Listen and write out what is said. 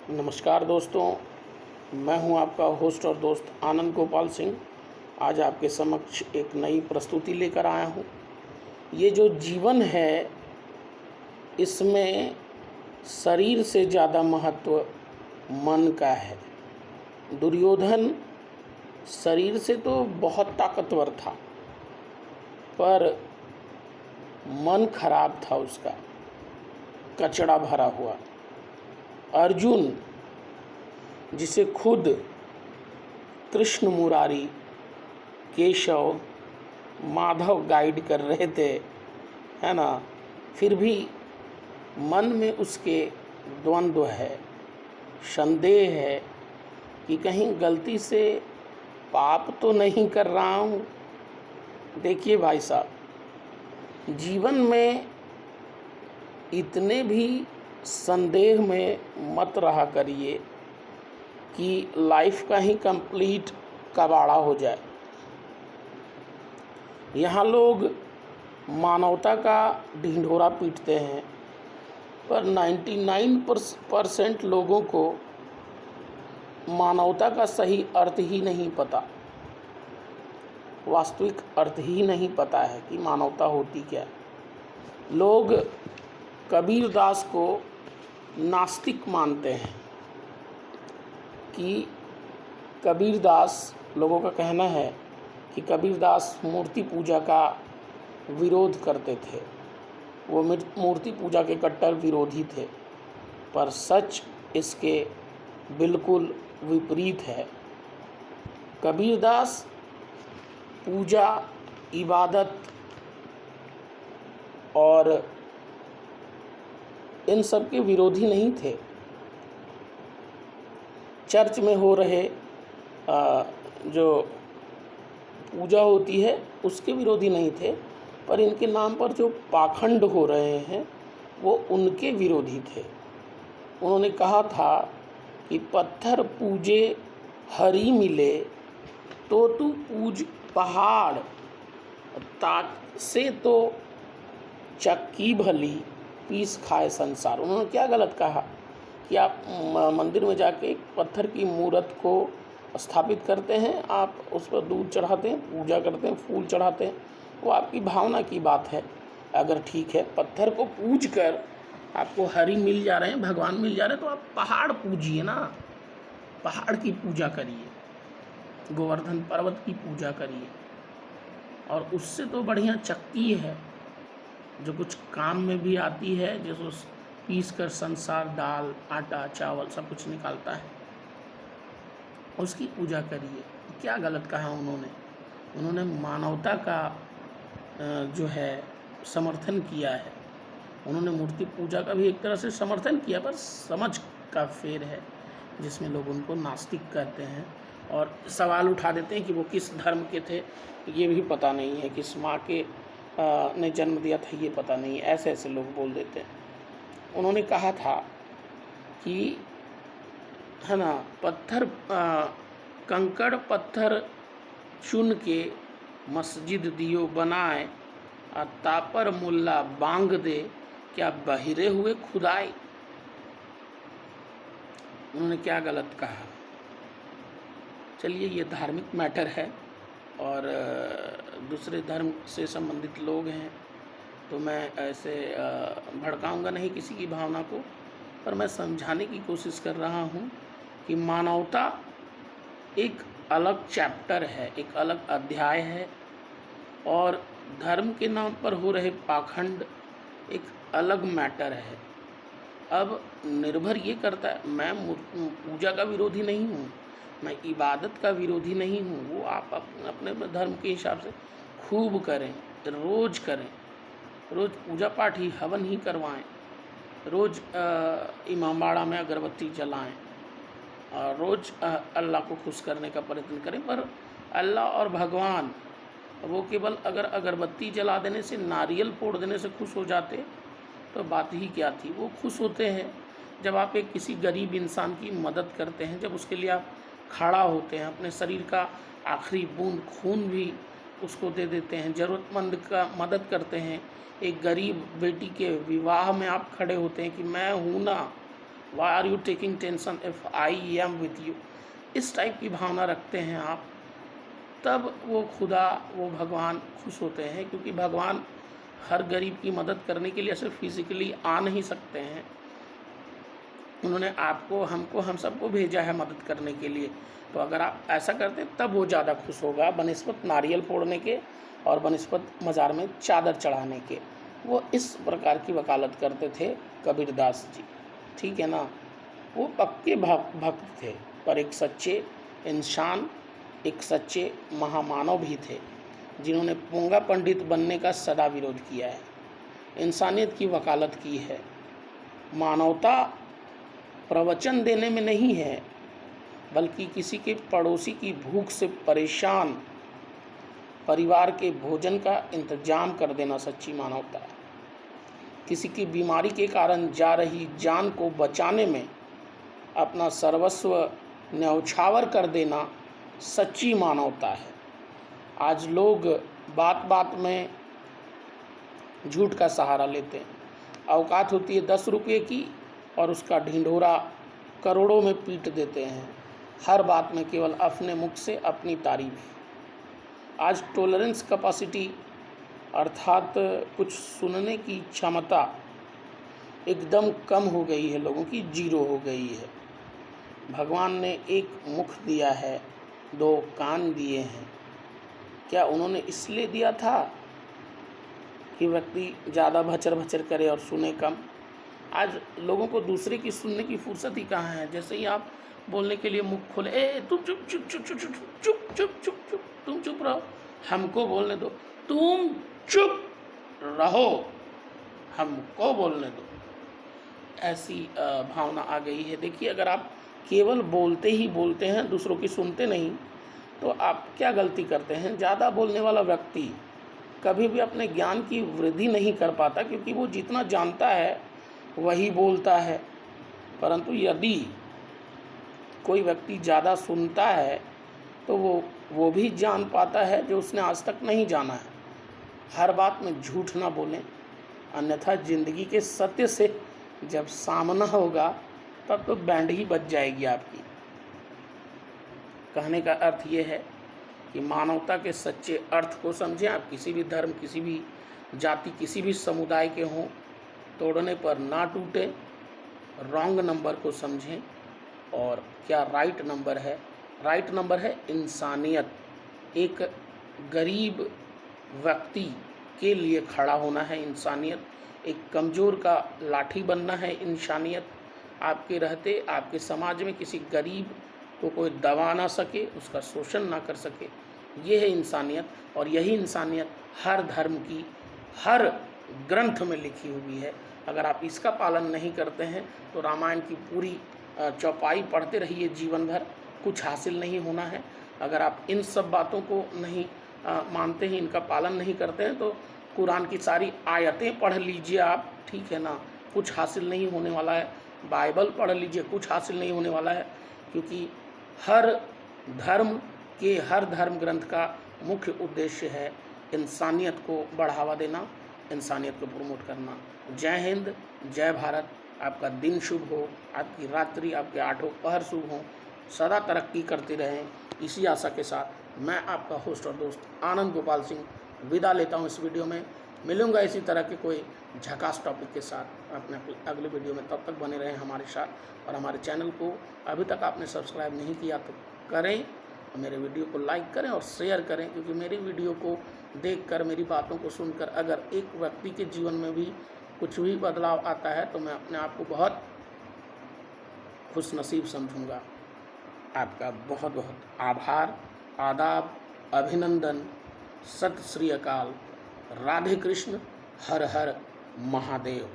नमस्कार दोस्तों, मैं हूं आपका होस्ट और दोस्त आनंद गोपाल सिंह। आज आपके समक्ष एक नई प्रस्तुति लेकर आया हूं। ये जो जीवन है, इसमें शरीर से ज़्यादा महत्व मन का है। दुर्योधन शरीर से तो बहुत ताकतवर था, पर मन खराब था उसका, कचड़ा भरा हुआ। अर्जुन, जिसे खुद कृष्ण मुरारी, केशव, माधव गाइड कर रहे थे, है ना, फिर भी मन में उसके द्वंद्व है, संदेह है कि कहीं गलती से पाप तो नहीं कर रहा हूँ। देखिए भाई साहब, जीवन में इतने भी संदेह में मत रहा करिए कि लाइफ का ही कंप्लीट कबाड़ा हो जाए। यहाँ लोग मानवता का ढिंढोरा पीटते हैं, पर 99% लोगों को मानवता का सही अर्थ ही नहीं पता, वास्तविक अर्थ ही नहीं पता है कि मानवता होती क्या है। लोग कबीरदास को नास्तिक मानते हैं कि कबीरदास, लोगों का कहना है कि कबीरदास मूर्ति पूजा का विरोध करते थे, वो मूर्ति पूजा के कट्टर विरोधी थे, पर सच इसके बिल्कुल विपरीत है। कबीरदास पूजा, इबादत और इन सब के विरोधी नहीं थे। चर्च में हो रहे जो पूजा होती है उसके विरोधी नहीं थे, पर इनके नाम पर जो पाखंड हो रहे हैं वो उनके विरोधी थे। उन्होंने कहा था कि पत्थर पूजे हरि मिले तो तू पूज पहाड़, ताक से तो चक्की भली पीस खाए संसार। उन्होंने क्या गलत कहा कि आप मंदिर में जाके एक पत्थर की मूर्त को स्थापित करते हैं, आप उस पर दूध चढ़ाते हैं, पूजा करते हैं, फूल चढ़ाते हैं, वो आपकी भावना की बात है। अगर ठीक है, पत्थर को पूज कर आपको हरि मिल जा रहे हैं, भगवान मिल जा रहे हैं, तो आप पहाड़ पूजिए ना, पहाड़ की पूजा करिए, गोवर्धन पर्वत की पूजा करिए। और उससे तो बढ़िया चक्की है जो कुछ काम में भी आती है, जिसको पीस कर संसार दाल, आटा, चावल सब कुछ निकालता है, उसकी पूजा करिए। क्या गलत कहा उन्होंने मानवता का जो है समर्थन किया है। उन्होंने मूर्ति पूजा का भी एक तरह से समर्थन किया, पर समझ का फेर है जिसमें लोग उनको नास्तिक कहते हैं और सवाल उठा देते हैं कि वो किस धर्म के थे, ये भी पता नहीं है, किस माँ के ने जन्म दिया था ये पता नहीं, ऐसे ऐसे लोग बोल देते हैं। उन्होंने कहा था कि, है ना, पत्थर कंकड़ पत्थर चुन के मस्जिद दियो बनाए, तापर मुल्ला बांग दे, क्या बहिरे हुए खुदाई। उन्होंने क्या गलत कहा। चलिए, ये धार्मिक मैटर है और दूसरे धर्म से संबंधित लोग हैं, तो मैं ऐसे भड़काऊंगा नहीं किसी की भावना को, पर मैं समझाने की कोशिश कर रहा हूँ कि मानवता एक अलग चैप्टर है, एक अलग अध्याय है, और धर्म के नाम पर हो रहे पाखंड एक अलग मैटर है। अब निर्भर ये करता है, मैं पूजा का विरोधी नहीं हूँ, मैं इबादत का विरोधी नहीं हूँ, वो आप अपने धर्म के हिसाब से खूब करें, रोज़ करें, रोज़ पूजा पाठ ही, हवन ही करवाएं, रोज़ इमामबाड़ा में अगरबत्ती जलाएं, और रोज़ अल्लाह को खुश करने का प्रयत्न करें। पर अल्लाह और भगवान वो केवल अगर अगरबत्ती जला देने से, नारियल फोड़ देने से खुश हो जाते तो बात ही क्या थी। वो खुश होते हैं जब आप एक किसी गरीब इंसान की मदद करते हैं, जब उसके लिए आप खड़ा होते हैं, अपने शरीर का आखिरी बूंद खून भी उसको दे देते हैं, ज़रूरतमंद का मदद करते हैं, एक गरीब बेटी के विवाह में आप खड़े होते हैं कि मैं हूँ ना, why are you taking tension if I am with you, इस टाइप की भावना रखते हैं आप, तब वो खुदा, वो भगवान खुश होते हैं। क्योंकि भगवान हर गरीब की मदद करने के लिए सिर्फ फिजिकली आ नहीं सकते हैं, उन्होंने आपको, हमको, हम सबको भेजा है मदद करने के लिए। तो अगर आप ऐसा करते तब वो ज़्यादा खुश होगा बनिस्बत नारियल फोड़ने के और बनिस्बत मज़ार में चादर चढ़ाने के। वो इस प्रकार की वकालत करते थे कबीरदास जी, ठीक है ना। वो पक्के भक्त थे, पर एक सच्चे इंसान, एक सच्चे महामानव भी थे, जिन्होंने पूंगा पंडित बनने का सदा विरोध किया है, इंसानियत की वकालत की है। मानवता प्रवचन देने में नहीं है, बल्कि किसी के पड़ोसी की भूख से परेशान परिवार के भोजन का इंतजाम कर देना सच्ची मानवता है। किसी की बीमारी के कारण जा रही जान को बचाने में अपना सर्वस्व न्यौछावर कर देना सच्ची मानवता है। आज लोग बात बात में झूठ का सहारा लेते हैं। औकात होती है 10 रुपये की और उसका ढिंढोरा करोड़ों में पीट देते हैं। हर बात में केवल अपने मुख से अपनी तारीफ। आज टॉलरेंस कैपेसिटी अर्थात कुछ सुनने की क्षमता एकदम कम हो गई है, लोगों की जीरो हो गई है। भगवान ने एक मुख दिया है, 2 कान दिए हैं। क्या उन्होंने इसलिए दिया था कि व्यक्ति ज़्यादा भचर भचर करे और सुने कम? आज लोगों को दूसरे की सुनने की फुर्सत ही कहाँ है। जैसे ही आप बोलने के लिए मुख खोले, ए तुम चुप चुप चुप चुप चुप चुप चुप चुप चुप, तुम चुप रहो, हमको बोलने दो, तुम चुप रहो, हमको बोलने दो, ऐसी भावना आ गई है। देखिए, अगर आप केवल बोलते ही बोलते हैं, दूसरों की सुनते नहीं, तो आप क्या गलती करते हैं। ज़्यादा बोलने वाला व्यक्ति कभी भी अपने ज्ञान की वृद्धि नहीं कर पाता, क्योंकि वो जितना जानता है वही बोलता है। परंतु यदि कोई व्यक्ति ज़्यादा सुनता है तो वो भी जान पाता है जो उसने आज तक नहीं जाना है। हर बात में झूठ ना बोलें, अन्यथा ज़िंदगी के सत्य से जब सामना होगा तब तो बैंड ही बज जाएगी आपकी। कहने का अर्थ ये है कि मानवता के सच्चे अर्थ को समझें। आप किसी भी धर्म, किसी भी जाति, किसी भी समुदाय के हों, तोड़ने पर ना टूटे। रॉन्ग नंबर को समझें और क्या राइट नंबर है। राइट नंबर है इंसानियत। एक गरीब व्यक्ति के लिए खड़ा होना है इंसानियत। एक कमज़ोर का लाठी बनना है इंसानियत। आपके रहते आपके समाज में किसी गरीब को कोई दबा ना सके, उसका शोषण ना कर सके, ये है इंसानियत। और यही इंसानियत हर धर्म की, हर ग्रंथ में लिखी हुई है। अगर आप इसका पालन नहीं करते हैं तो रामायण की पूरी चौपाई पढ़ते रहिए जीवन भर, कुछ हासिल नहीं होना है। अगर आप इन सब बातों को नहीं मानते हैं, इनका पालन नहीं करते हैं, तो कुरान की सारी आयतें पढ़ लीजिए आप, ठीक है ना, कुछ हासिल नहीं होने वाला है। बाइबल पढ़ लीजिए, कुछ हासिल नहीं होने वाला है। क्योंकि हर धर्म के, हर धर्म ग्रंथ का मुख्य उद्देश्य है इंसानियत को बढ़ावा देना, इंसानियत को प्रमोट करना। जय हिंद, जय भारत। आपका दिन शुभ हो, आपकी रात्रि, आपके 8 पहर शुभ हो, सदा तरक्की करते रहें। इसी आशा के साथ मैं आपका होस्ट और दोस्त आनंद गोपाल सिंह विदा लेता हूं। इस वीडियो में मिलूंगा इसी तरह के कोई झकास टॉपिक के साथ अपने अगले वीडियो में। तब तक बने रहें हमारे साथ। और हमारे चैनल को अभी तक आपने सब्सक्राइब नहीं किया तो करें, मेरे वीडियो को लाइक करें और शेयर करें। क्योंकि मेरी वीडियो को देखकर, मेरी बातों को सुनकर अगर एक व्यक्ति के जीवन में भी कुछ भी बदलाव आता है तो मैं अपने आप को बहुत खुशनसीब समझूंगा। आपका बहुत बहुत आभार, आदाब, अभिनंदन, सत श्री अकाल। राधे कृष्ण, हर हर महादेव।